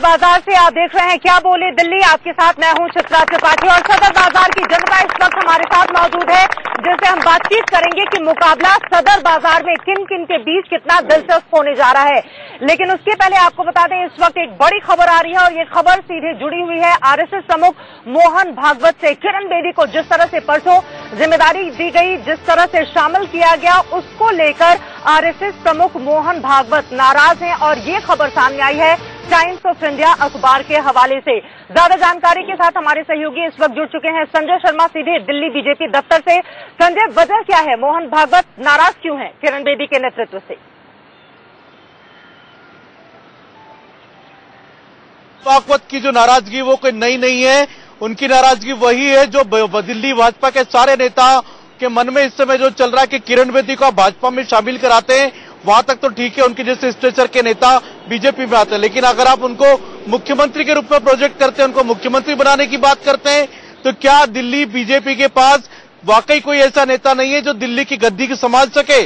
बाजार से आप देख रहे हैं क्या बोले दिल्ली। आपके साथ मैं हूं चित्रा त्रिपाठी और सदर बाजार की जनता इस वक्त हमारे साथ मौजूद है, जिससे हम बातचीत करेंगे कि मुकाबला सदर बाजार में किन किन के बीच कितना दिलचस्प होने जा रहा है। लेकिन उसके पहले आपको बता दें, इस वक्त एक बड़ी खबर आ रही है और ये खबर सीधे जुड़ी हुई है आरएसएस प्रमुख मोहन भागवत से। किरण बेदी को जिस तरह से परसों जिम्मेदारी दी गई, जिस तरह से शामिल किया गया, उसको लेकर आरएसएस प्रमुख मोहन भागवत नाराज हैं और ये खबर सामने आई है टाइम्स ऑफ इंडिया अखबार के हवाले से। ज्यादा जानकारी के साथ हमारे सहयोगी इस वक्त जुड़ चुके हैं संजय शर्मा सीधे दिल्ली बीजेपी दफ्तर से। संजय, वजह क्या है, मोहन भागवत नाराज क्यों हैं किरण बेदी के नेतृत्व से? भागवत की जो नाराजगी वो कोई नई नहीं है। उनकी नाराजगी वही है जो दिल्ली भाजपा के सारे नेता के मन में इस समय जो चल रहा है कि किरण बेदी को भाजपा में शामिल कराते हैं, वहां तक तो ठीक है, उनके जैसे स्ट्रेचर के नेता बीजेपी में आते हैं, लेकिन अगर आप उनको मुख्यमंत्री के रूप में प्रोजेक्ट करते हैं, उनको मुख्यमंत्री बनाने की बात करते हैं, तो क्या दिल्ली बीजेपी के पास वाकई कोई ऐसा नेता नहीं है जो दिल्ली की गद्दी को संभाल सके?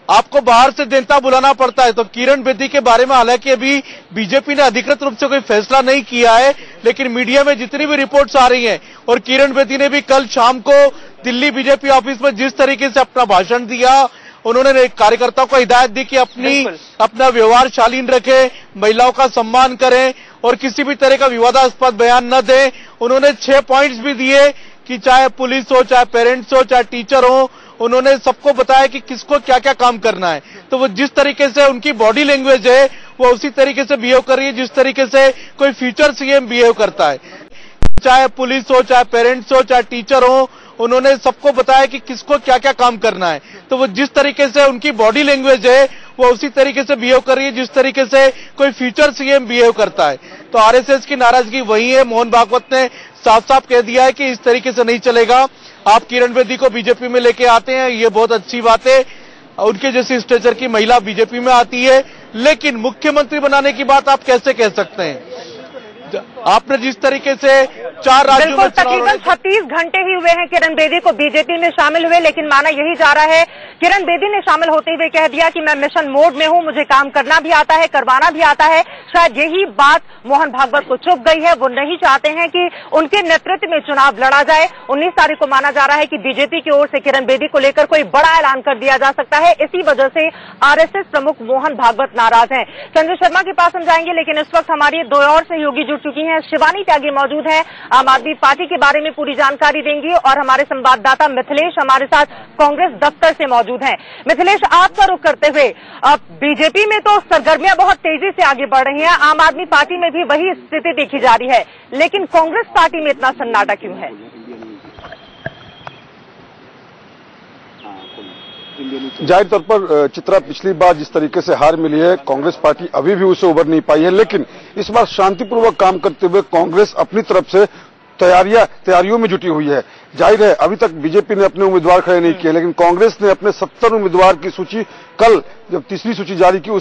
आपको बाहर से नेता बुलाना पड़ता है। तो किरण बेदी के बारे में हालांकि अभी बीजेपी ने अधिकृत रूप से कोई फैसला नहीं किया है, लेकिन मीडिया में जितनी भी रिपोर्ट्स आ रही हैं, और किरण बेदी ने भी कल शाम को दिल्ली बीजेपी ऑफिस में जिस तरीके से अपना भाषण दिया, उन्होंने कार्यकर्ताओं को हिदायत दी कि अपना व्यवहार शालीन रखें, महिलाओं का सम्मान करें और किसी भी तरह का विवादास्पद बयान न दें। उन्होंने 6 पॉइंट्स भी दिए कि चाहे पुलिस हो, चाहे पेरेंट्स हो, चाहे टीचर हो, उन्होंने सबको बताया कि किसको क्या क्या काम करना है। तो वो जिस तरीके से उनकी बॉडी लैंग्वेज है, वो उसी तरीके से बिहेव कर रही है जिस तरीके से कोई फ्यूचर सीएम बिहेव करता है। चाहे पुलिस हो, चाहे पेरेंट्स हो, चाहे टीचर हो, उन्होंने सबको बताया कि किसको क्या क्या काम करना है। तो वो जिस तरीके से उनकी बॉडी लैंग्वेज है, वो उसी तरीके से बिहेव कर रही है जिस तरीके से कोई फ्यूचर सीएम बिहेव करता है। तो आरएसएस की नाराजगी वही है। मोहन भागवत ने साफ साफ कह दिया है कि इस तरीके से नहीं चलेगा। आप किरण बेदी को बीजेपी में लेके आते हैं, ये बहुत अच्छी बात है, उनके जैसी स्ट्रेचर की महिला बीजेपी में आती है, लेकिन मुख्यमंत्री बनाने की बात आप कैसे कह सकते हैं? आपने जिस तरीके से 4 राज्यों में तकरीबन 36 घंटे ही हुए हैं किरण बेदी को बीजेपी में शामिल हुए, लेकिन माना यही जा रहा है, किरण बेदी ने शामिल होते हुए कह दिया कि मैं मिशन मोड में हूं, मुझे काम करना भी आता है, करवाना भी आता है। शायद यही बात मोहन भागवत को चुभ गई है। वो नहीं चाहते हैं कि उनके नेतृत्व में चुनाव लड़ा जाए। 19 तारीख को माना जा रहा है कि बीजेपी की ओर से किरण बेदी को लेकर कोई बड़ा ऐलान कर दिया जा सकता है। इसी वजह से आरएसएस प्रमुख मोहन भागवत नाराज हैं। संजय शर्मा के पास हम जाएंगे, लेकिन इस वक्त हमारी 2 और सहयोगी जुड़ चुकी हैं। शिवानी त्यागी मौजूद है, आम आदमी पार्टी के बारे में पूरी जानकारी देंगी, और हमारे संवाददाता मिथिलेश हमारे साथ कांग्रेस दफ्तर से मौजूद हैं। मिथिलेश, आपका रुख करते हुए, अब बीजेपी में तो सरगर्मियां बहुत तेजी से आगे बढ़ रही हैं, आम आदमी पार्टी में भी वही स्थिति देखी जा रही है, लेकिन कांग्रेस पार्टी में इतना सन्नाटा क्यों है? जाहिर तौर पर चित्रा, पिछली बार जिस तरीके से हार मिली है, कांग्रेस पार्टी अभी भी उसे उबर नहीं पाई है, लेकिन इस बार शांतिपूर्वक काम करते हुए कांग्रेस अपनी तरफ से तैयारियों में जुटी हुई है। जाहिर है अभी तक बीजेपी ने अपने उम्मीदवार खड़े नहीं किए, लेकिन कांग्रेस ने अपने 70 उम्मीदवार की सूची कल जब तीसरी सूची जारी की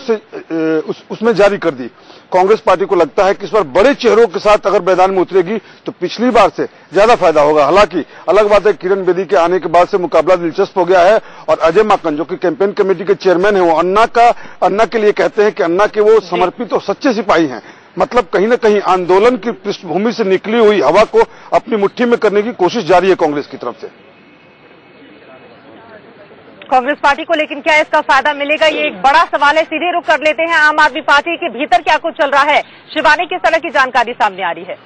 उसमें जारी कर दी। कांग्रेस पार्टी को लगता है कि इस बार बड़े चेहरों के साथ अगर मैदान में उतरेगी तो पिछली बार से ज्यादा फायदा होगा। हालांकि अलग बात है, किरण बेदी के आने के बाद से मुकाबला दिलचस्प हो गया है, और अजय माकन जो कि कैंपेन कमेटी के चेयरमैन है, वो अन्ना के लिए कहते हैं कि अन्ना के वो समर्पित और सच्चे सिपाही हैं। मतलब कहीं न कहीं आंदोलन की पृष्ठभूमि से निकली हुई हवा को अपनी मुट्ठी में करने की कोशिश जारी है कांग्रेस की तरफ से। कांग्रेस पार्टी को लेकिन क्या इसका फायदा मिलेगा, ये एक बड़ा सवाल है। सीधे रुख कर लेते हैं, आम आदमी पार्टी के भीतर क्या कुछ चल रहा है। शिवानी, किस तरह की जानकारी सामने आ रही है?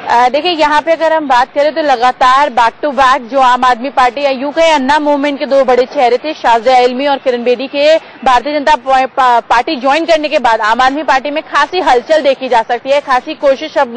देखिए, यहाँ पे अगर हम बात करें तो लगातार बैक टू बैक जो आम आदमी पार्टी या यूं कहें अन्ना मूवमेंट के 2 बड़े चेहरे थे, शाजिया इल्मी और किरण बेदी के भारतीय जनता पार्टी ज्वाइन करने के बाद आम आदमी पार्टी में खासी हलचल देखी जा सकती है। खासी कोशिश अब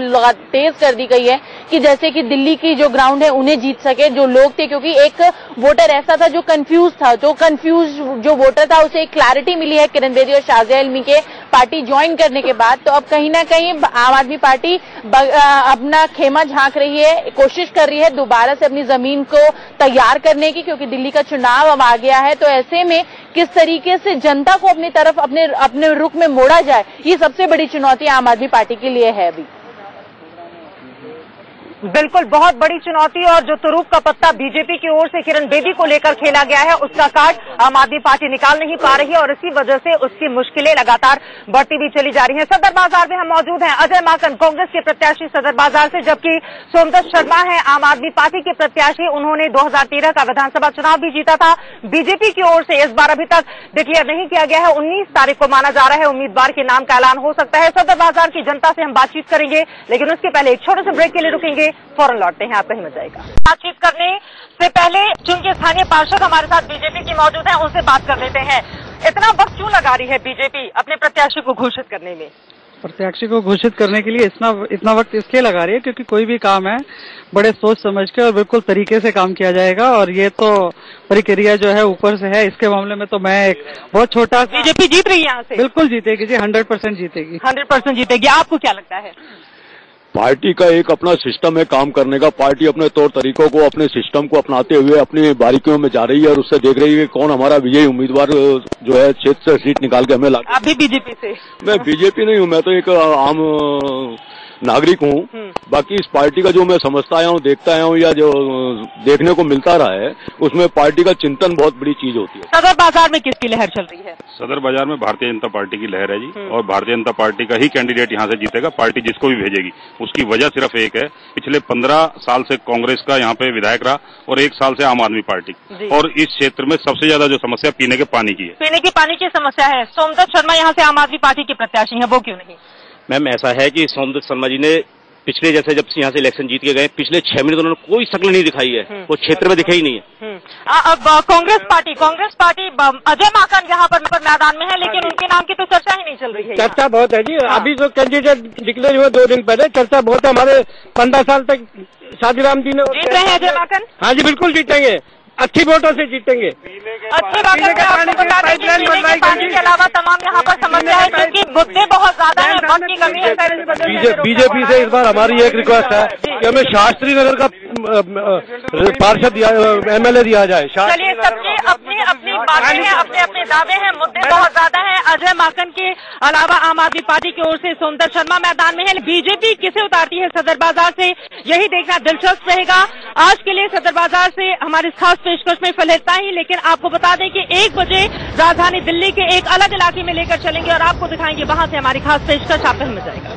तेज कर दी गई है कि जैसे कि दिल्ली की जो ग्राउंड है उन्हें जीत सके जो लोग थे, क्योंकि एक वोटर ऐसा था जो कंफ्यूज था, जो वोटर था उसे एक क्लैरिटी मिली है किरण बेदी और शाजिया इल्मी के पार्टी ज्वाइन करने के बाद। तो अब कहीं ना कहीं आम आदमी पार्टी अपना खेमा झांक रही है, कोशिश कर रही है दोबारा से अपनी जमीन को तैयार करने की, क्योंकि दिल्ली का चुनाव अब आ गया है। तो ऐसे में किस तरीके से जनता को अपनी तरफ अपने रुख में मोड़ा जाए, ये सबसे बड़ी चुनौती आम आदमी पार्टी के लिए है। अभी बिल्कुल, बहुत बड़ी चुनौती और जो तुरूप का पत्ता बीजेपी की ओर से किरण बेदी को लेकर खेला गया है, उसका कार्ड आम आदमी पार्टी निकाल नहीं पा रही है और इसी वजह से उसकी मुश्किलें लगातार बढ़ती भी चली जा रही हैं। सदर बाजार में हम मौजूद हैं। अजय माकन कांग्रेस के प्रत्याशी सदर बाजार से, जबकि सोमदत्त शर्मा है आम आदमी पार्टी के प्रत्याशी। उन्होंने 2013 का विधानसभा चुनाव भी जीता था। बीजेपी की ओर से इस बार अभी तक डिक्लेयर नहीं किया गया है। 19 तारीख को माना जा रहा है उम्मीदवार के नाम का ऐलान हो सकता है। सदर बाजार की जनता से हम बातचीत करेंगे, लेकिन उसके पहले एक छोटे से ब्रेक के लिए रुकेंगे, फौरन लौटते हैं, आपका ही मजा आएगा। बातचीत करने से पहले चूंकि स्थानीय पार्षद हमारे साथ बीजेपी की मौजूद हैं, उनसे बात कर लेते हैं। इतना वक्त क्यों लगा रही है बीजेपी अपने प्रत्याशी को घोषित करने में? प्रत्याशी को घोषित करने के लिए इतना वक्त इसलिए लगा रही है क्योंकि कोई भी काम है बड़े सोच समझ के और बिल्कुल तरीके से काम किया जाएगा, और ये तो प्रक्रिया जो है ऊपर से है। इसके मामले में तो मैं एक बहुत छोटा, बीजेपी जीत रही है यहाँ से? बिल्कुल जीतेगी जी, 100% जीतेगी। 100% जीतेगी। आपको क्या लगता है? पार्टी का एक अपना सिस्टम है काम करने का। पार्टी अपने तौर तरीकों को, अपने सिस्टम को अपनाते हुए अपनी बारीकियों में जा रही है और उससे देख रही है कि कौन हमारा विजयी उम्मीदवार जो है क्षेत्र से सीट निकाल के हमें ला। आप भी बीजेपी से? मैं बीजेपी नहीं हूँ, मैं तो एक आम नागरिक हूँ। बाकी इस पार्टी का जो मैं समझता आया हूँ, देखता आया हूँ या जो देखने को मिलता रहा है, उसमें पार्टी का चिंतन बहुत बड़ी चीज होती है। सदर बाजार में किसकी लहर चल रही है? सदर बाजार में भारतीय जनता पार्टी की लहर है जी, और भारतीय जनता पार्टी का ही कैंडिडेट यहाँ से जीतेगा। पार्टी जिसको भी भेजेगी उसकी वजह सिर्फ एक है, पिछले 15 साल से कांग्रेस का यहाँ पे विधायक रहा और 1 साल से आम आदमी पार्टी, और इस क्षेत्र में सबसे ज्यादा जो समस्या पीने के पानी की है। पीने के पानी की समस्या है। सोमदत्त शर्मा यहाँ से आम आदमी पार्टी के प्रत्याशी हैं, वो क्यों नहीं? मैम ऐसा है कि सोमदत्त शर्मा जी ने पिछले जैसे जब से यहाँ से इलेक्शन जीत के गए, पिछले 6 महीने तो उन्होंने कोई शक्ल नहीं दिखाई है, वो क्षेत्र में दिखे ही नहीं है। अब कांग्रेस पार्टी अजय माकन यहाँ पर मैदान में है, लेकिन उनके नाम की तो चर्चा ही नहीं चल रही है। चर्चा बहुत है जी। अभी जो कैंडिडेट डिक्लेयर हुए 2 दिन पहले, चर्चा बहुत है। हमारे 15 साल तक शादीराम जी ने जीत रहे हैं अजय माकन। हाँ जी, बिल्कुल जीतेंगे, अच्छी वोटों से जीतेंगे। अच्छी बात है। आपको बता दें कि पीने के पानी के अलावा तमाम यहाँ पर समस्या है, क्योंकि मुद्दे बहुत ज्यादा है, वक्त की कमी है। बीजेपी से इस बार हमारी एक रिक्वेस्ट है कि हमें शास्त्री नगर का पार्षद MLA दिया जाए। चलिए, सबकी अपनी अपनी बातें हैं, अपने अपने दावे हैं, मुद्दे बहुत ज्यादा हैं। अजय माकन के अलावा आम आदमी पार्टी की ओर से सोमदत्त शर्मा मैदान में है। बीजेपी किसे उतारती है सदर बाजार से, यही देखना दिलचस्प रहेगा। आज के लिए सदर बाजार से हमारी खास पेशकश में फिलहाल इतना ही, लेकिन आपको बता दें कि 1 बजे राजधानी दिल्ली के एक अलग इलाके में लेकर चलेंगे और आपको दिखाएंगे वहां से हमारी खास पेशकश। आप में जाएगा।